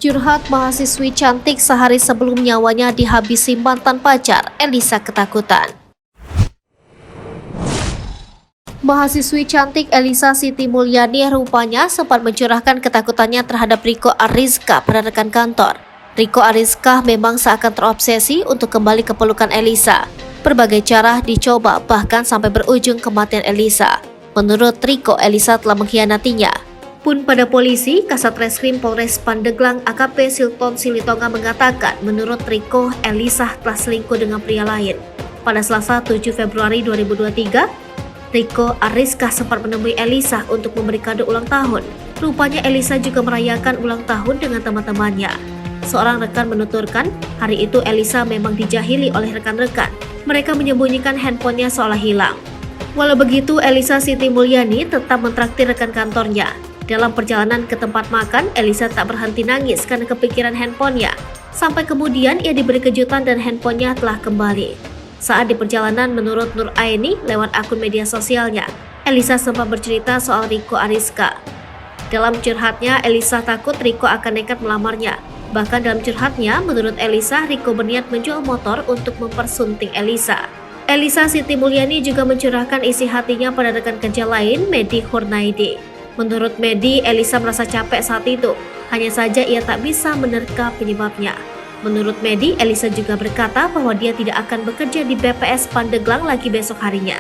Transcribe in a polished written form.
Curhat mahasiswi cantik sehari sebelum nyawanya dihabisi mantan pacar, Elisa ketakutan. Mahasiswi cantik Elisa Siti Mulyani rupanya sempat mencurahkan ketakutannya terhadap Riko Ariska pada rekan kantor. Riko Ariska memang seakan terobsesi untuk kembali ke pelukan Elisa. Berbagai cara dicoba bahkan sampai berujung kematian Elisa. Menurut Riko, Elisa telah mengkhianatinya. Pun pada polisi, Kasat Reskrim Polres Pandeglang AKP Silton Silitonga mengatakan menurut Riko, Elisa telah selingkuh dengan pria lain. Pada Selasa 7 Februari 2023, Riko Ariska sempat menemui Elisa untuk memberi kado ulang tahun. Rupanya Elisa juga merayakan ulang tahun dengan teman-temannya. Seorang rekan menuturkan, hari itu Elisa memang dijahili oleh rekan-rekan. Mereka menyembunyikan handphonenya seolah hilang. Walau begitu, Elisa Siti Mulyani tetap mentraktir rekan kantornya. Dalam perjalanan ke tempat makan, Elisa tak berhenti nangis karena kepikiran handphonenya. Sampai kemudian ia diberi kejutan dan handphonenya telah kembali. Saat di perjalanan, menurut Nur Aini lewat akun media sosialnya, Elisa sempat bercerita soal Riko Ariska. Dalam curhatnya, Elisa takut Riko akan nekat melamarnya. Bahkan dalam curhatnya, menurut Elisa, Riko berniat menjual motor untuk mempersunting Elisa. Elisa Siti Mulyani juga mencurahkan isi hatinya pada rekan kerja lain, Medi Hurnaidi. Menurut Medi, Elisa merasa capek saat itu. Hanya saja ia tak bisa menerka penyebabnya. Menurut Medi, Elisa juga berkata bahwa dia tidak akan bekerja di BPS Pandeglang lagi besok harinya.